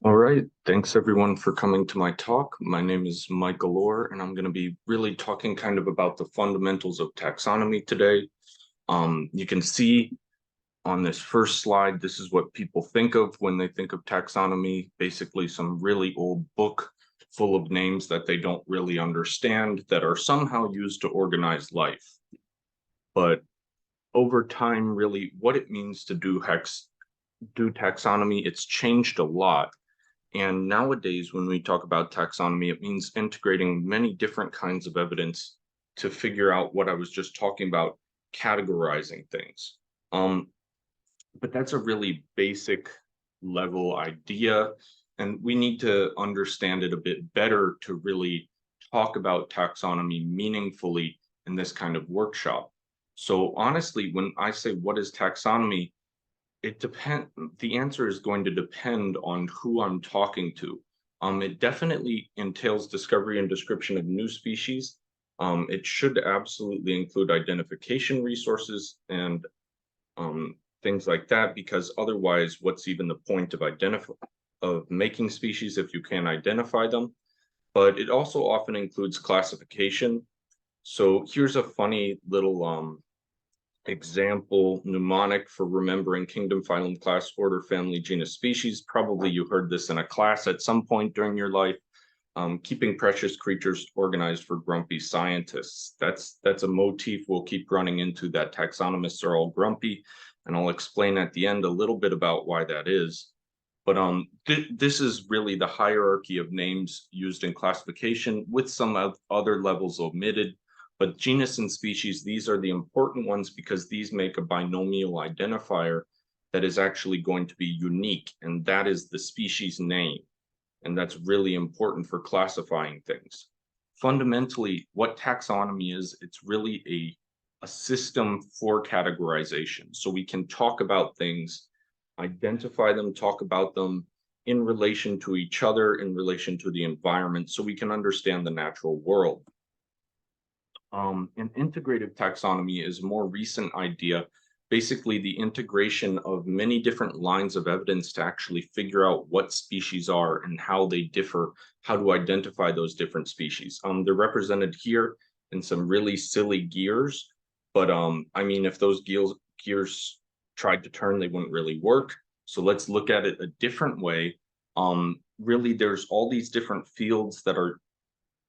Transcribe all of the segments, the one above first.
All right, thanks everyone for coming to my talk. My name is Michael Orr, and I'm going to be really talking kind of about the fundamentals of taxonomy today. You can see on this first slide, this is what people think of when they think of taxonomy, basically some really old book full of names that they don't really understand that are somehow used to organize life. But over time, really what it means to do taxonomy, it's changed a lot. And nowadays, when we talk about taxonomy, it means integrating many different kinds of evidence to figure out what I was just talking about, categorizing things. But that's a really basic level idea, and we need to understand it a bit better to really talk about taxonomy meaningfully in this kind of workshop. So honestly, when I say what is taxonomy, the answer is going to depend on who I'm talking to. It definitely entails discovery and description of new species. It should absolutely include identification resources and things like that, because otherwise, what's even the point of making species if you can't identify them? But it also often includes classification. So here's a funny little example mnemonic for remembering kingdom, phylum, class, order, family, genus, species. Probably you heard this in a class at some point during your life. Keeping precious creatures organized for grumpy scientists. That's a motif we'll keep running into, that taxonomists are all grumpy, and I'll explain at the end a little bit about why that is. But this is really the hierarchy of names used in classification, with some other levels omitted. But genus and species, these are the important ones because these make a binomial identifier that is actually going to be unique, and that is the species name. And that's really important for classifying things. Fundamentally, what taxonomy is, it's really a system for categorization. So we can talk about things, identify them, talk about them in relation to each other, in relation to the environment, so we can understand the natural world. An integrative taxonomy is a more recent idea, basically the integration of many different lines of evidence to actually figure out what species are and how they differ, how to identify those different species. They're represented here in some really silly gears, but I mean, if those gears tried to turn, they wouldn't really work. So let's look at it a different way. Really, there's all these different fields that are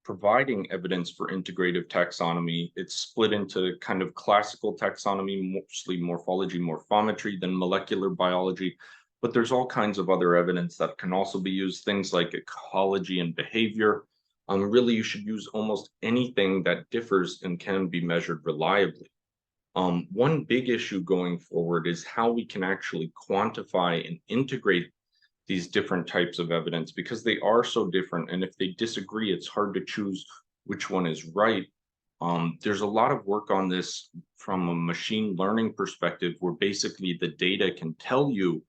providing evidence for integrative taxonomy. It's split into kind of classical taxonomy, mostly morphology, morphometry, then molecular biology. But there's all kinds of other evidence that can also be used, things like ecology and behavior. Really, you should use almost anything that differs and can be measured reliably. One big issue going forward is how we can actually quantify and integrate these different types of evidence, because they are so different. And if they disagree, it's hard to choose which one is right. There's a lot of work on this from a machine learning perspective, where basically the data can tell you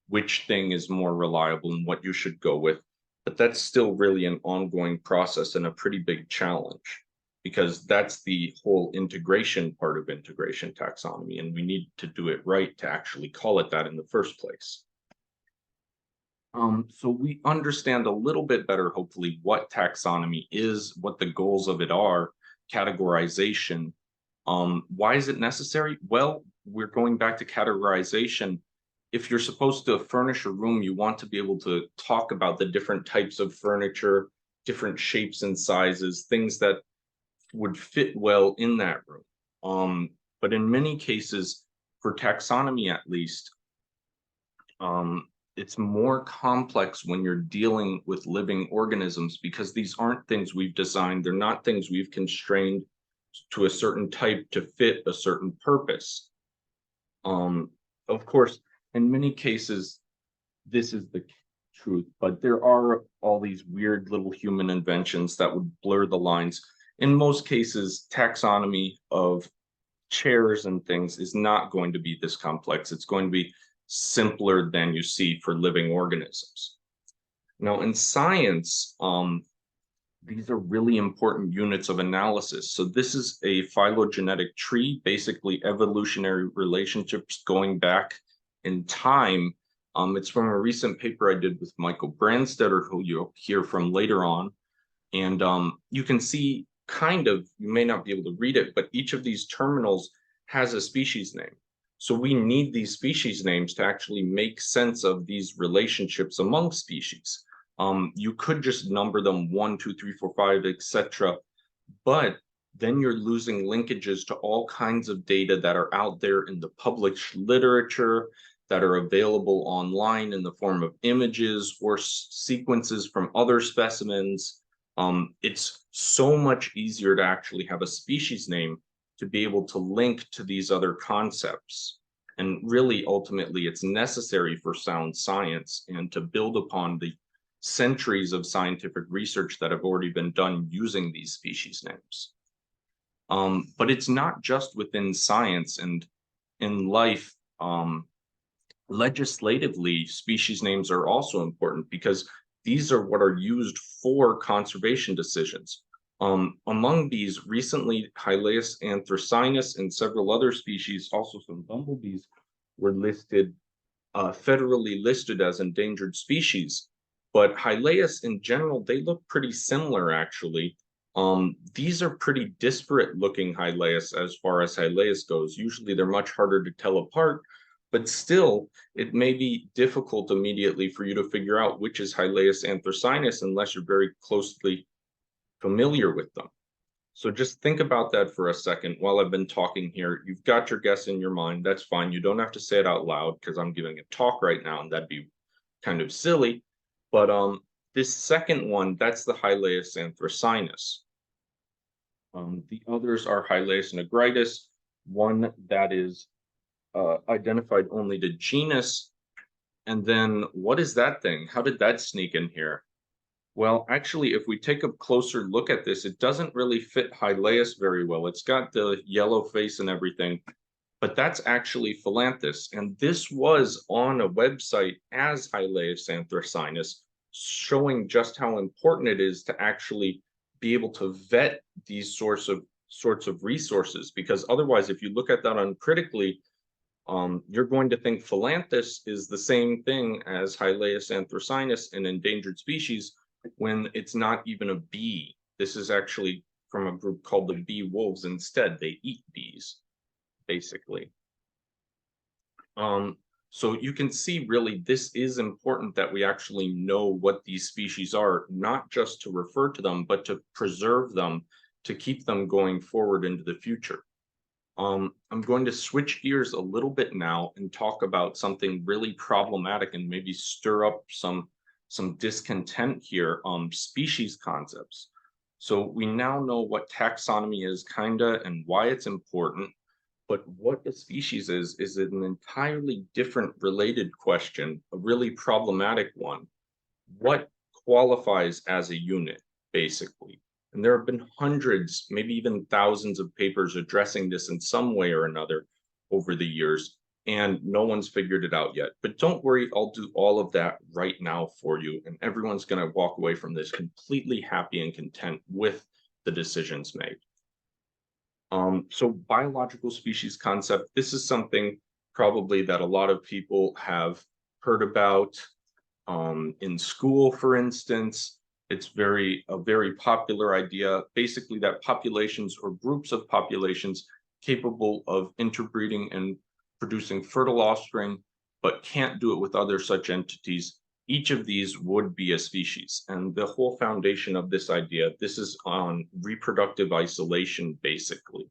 which thing is more reliable and what you should go with. But that's still really an ongoing process and a pretty big challenge, because that's the whole integration part of integration taxonomy. And we need to do it right to actually call it that in the first place. So we understand a little bit better, hopefully, what taxonomy is, what the goals of it are, categorization. Why is it necessary? Well, we're going back to categorization. If you're supposed to furnish a room, you want to be able to talk about the different types of furniture, different shapes and sizes, things that would fit well in that room. But in many cases, for taxonomy at least, it's more complex when you're dealing with living organisms, because these aren't things we've designed. They're not things we've constrained to a certain type to fit a certain purpose. Of course, in many cases, this is the truth, but there are all these weird little human inventions that would blur the lines. In most cases, taxonomy of chairs and things is not going to be this complex. It's going to be simpler than you see for living organisms. Now, in science, these are really important units of analysis. So this is a phylogenetic tree, basically evolutionary relationships going back in time. It's from a recent paper I did with Michael Brandstetter, who you'll hear from later on. And you can see you may not be able to read it, but each of these terminals has a species name. So we need these species names to actually make sense of these relationships among species. You could just number them 1, 2, 3, 4, 5, etc. But then you're losing linkages to all kinds of data that are out there in the published literature, that are available online in the form of images or sequences from other specimens. It's so much easier to actually have a species name to be able to link to these other concepts. And really, ultimately, it's necessary for sound science and to build upon the centuries of scientific research that have already been done using these species names. But it's not just within science and in life. Legislatively, species names are also important because these are what are used for conservation decisions. Among these, recently, Hylaeus anthracynus and several other species, also some bumblebees, were listed, federally listed as endangered species. But Hylaeus in general, they look pretty similar, actually. These are pretty disparate looking Hylaeus as far as Hylaeus goes. Usually they're much harder to tell apart, but still, it may be difficult immediately for you to figure out which is Hylaeus anthracynus unless you're very closely familiar with them. So just think about that for a second while I've been talking here. You've got your guess in your mind. That's fine. You don't have to say it out loud because I'm giving a talk right now and that'd be kind of silly. But this second one, that's the Hylaeus anthracynus. The others are Hylaeus nigritis, one that is identified only to genus. And then what is that thing? How did that sneak in here? Well, actually, if we take a closer look at this, it doesn't really fit Hylaeus very well. It's got the yellow face and everything, but that's actually Philanthus. And this was on a website as Hylaeus anthracynus, showing just how important it is to actually be able to vet these sorts of resources. Because otherwise, if you look at that uncritically, you're going to think Philanthus is the same thing as Hylaeus anthracynus, an endangered species, when it's not even a bee. This is actually from a group called the bee wolves instead. They eat bees, basically. So you can see really this is important that we actually know what these species are, not just to refer to them, but to preserve them, to keep them going forward into the future. I'm going to switch gears a little bit now and talk about something really problematic and maybe stir up some discontent here, species concepts. So we now know what taxonomy is kinda and why it's important, but what a species is an entirely different related question, a really problematic one. What qualifies as a unit, basically? And there have been hundreds, maybe even thousands of papers addressing this in some way or another over the years, and no one's figured it out yet. But don't worry, I'll do all of that right now for you, and everyone's going to walk away from this completely happy and content with the decisions made. So biological species concept, this is something probably that a lot of people have heard about in school, for instance. It's a very popular idea, basically that populations or groups of populations capable of interbreeding and producing fertile offspring, but can't do it with other such entities. Each of these would be a species. And the whole foundation of this idea, this is on reproductive isolation, basically.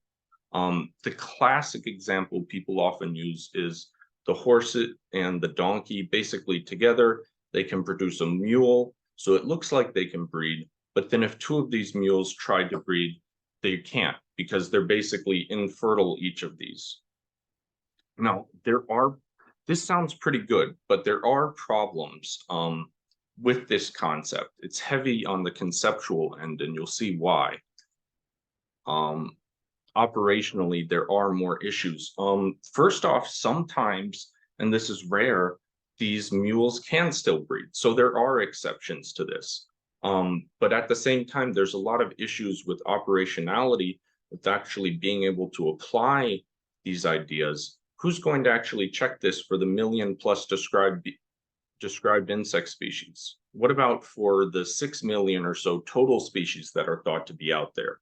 The classic example people often use is the horse and the donkey. Basically together, they can produce a mule. So it looks like they can breed, but then if two of these mules try to breed, they can't because they're basically infertile, each of these. Now, this sounds pretty good, but there are problems with this concept. It's heavy on the conceptual end, and you'll see why. Operationally, there are more issues. First off, sometimes, and this is rare, these mules can still breed. So there are exceptions to this. But at the same time, there's a lot of issues with operationality, with actually being able to apply these ideas. Who's going to actually check this for the million plus described described insect species? What about for the 6 million or so total species that are thought to be out there?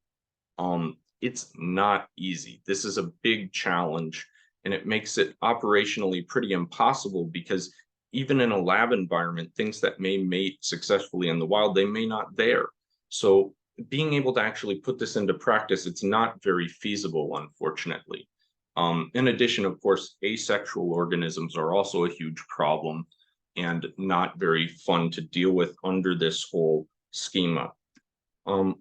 It's not easy. This is a big challenge, and it makes it operationally pretty impossible because even in a lab environment, things that may mate successfully in the wild, they may not there. So being able to actually put this into practice, it's not very feasible, unfortunately. In addition, of course, asexual organisms are also a huge problem and not very fun to deal with under this whole schema.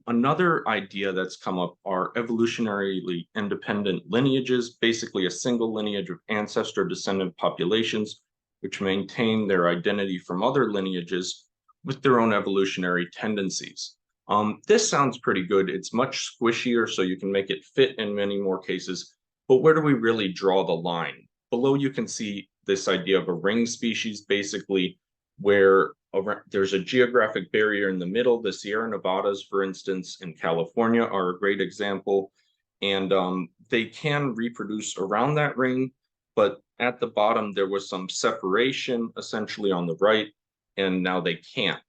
Another idea that's come up are evolutionarily independent lineages, basically a single lineage of ancestor-descendant populations, which maintain their identity from other lineages with their own evolutionary tendencies. This sounds pretty good. It's much squishier, so you can make it fit in many more cases. But where do we really draw the line? Below, you can see this idea of a ring species, basically, where there's a geographic barrier in the middle. The Sierra Nevadas, for instance, in California are a great example. And they can reproduce around that ring, but at the bottom, there was some separation essentially on the right, and now they can't.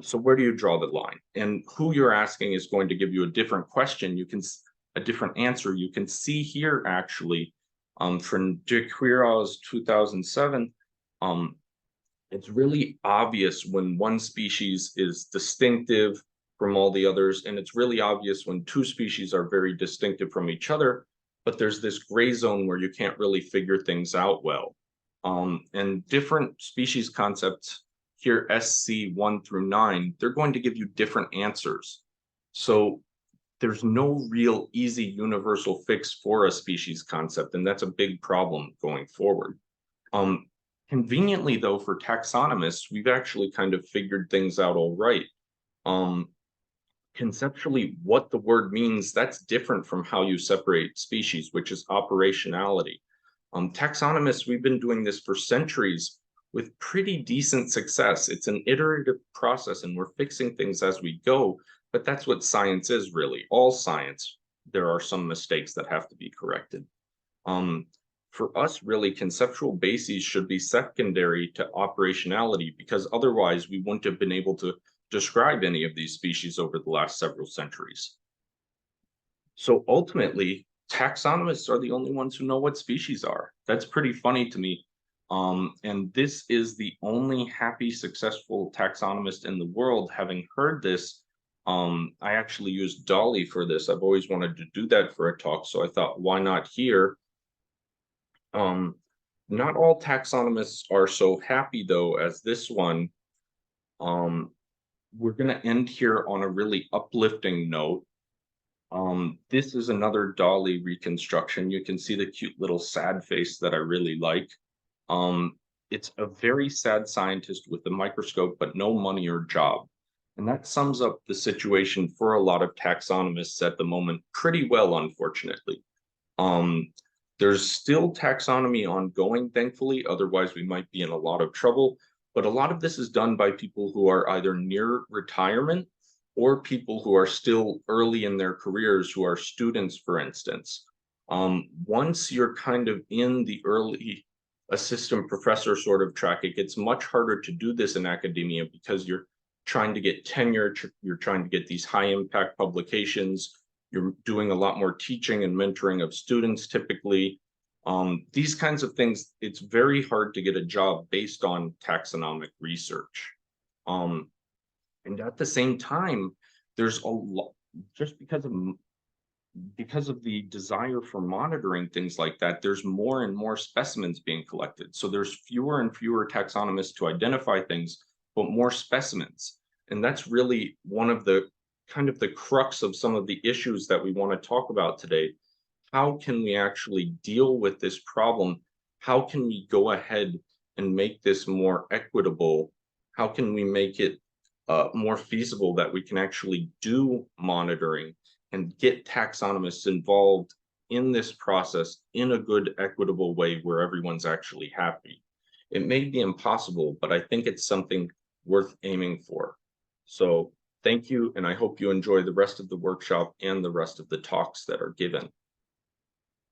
So where do you draw the line? And who you're asking is going to give you a different question. A different answer. You can see here actually from De Quiroz 2007, it's really obvious when one species is distinctive from all the others, and it's really obvious when two species are very distinctive from each other, but there's this gray zone where you can't really figure things out well. And different species concepts here, SC 1 through 9, they're going to give you different answers. So there's no real easy universal fix for a species concept, and that's a big problem going forward. Conveniently, though, for taxonomists, we've actually kind of figured things out all right. Conceptually, what the word means, that's different from how you separate species, which is operationality. Taxonomists, we've been doing this for centuries with pretty decent success. It's an iterative process, and we're fixing things as we go, but that's what science is, really. All science, there are some mistakes that have to be corrected. For us, really, conceptual bases should be secondary to operationality because otherwise we wouldn't have been able to describe any of these species over the last several centuries. So ultimately, taxonomists are the only ones who know what species are. That's pretty funny to me. And this is the only happy, successful taxonomist in the world. Having heard this, I actually used Dolly for this. I've always wanted to do that for a talk, so I thought, why not here? Not all taxonomists are so happy, though, as this one. We're going to end here on a really uplifting note. This is another Dolly reconstruction. You can see the cute little sad face that I really like. It's a very sad scientist with a microscope, but no money or job. And that sums up the situation for a lot of taxonomists at the moment pretty well, unfortunately. There's still taxonomy ongoing, thankfully, otherwise we might be in a lot of trouble. But a lot of this is done by people who are either near retirement or people who are still early in their careers, who are students, for instance. Once you're kind of in the early assistant professor sort of track, it gets much harder to do this in academia because you're trying to get tenure, you're trying to get these high impact publications, you're doing a lot more teaching and mentoring of students typically. These kinds of things, it's very hard to get a job based on taxonomic research. And at the same time, there's a lot, just because of the desire for monitoring things like that, there's more and more specimens being collected. So there's fewer and fewer taxonomists to identify things, but more specimens. And that's really one of the kind of the crux of some of the issues that we want to talk about today. How can we actually deal with this problem? How can we go ahead and make this more equitable? How can we make it more feasible that we can actually do monitoring and get taxonomists involved in this process in a good, equitable way where everyone's actually happy? It may be impossible, but I think it's something worth aiming for. So thank you, and I hope you enjoy the rest of the workshop and the rest of the talks that are given.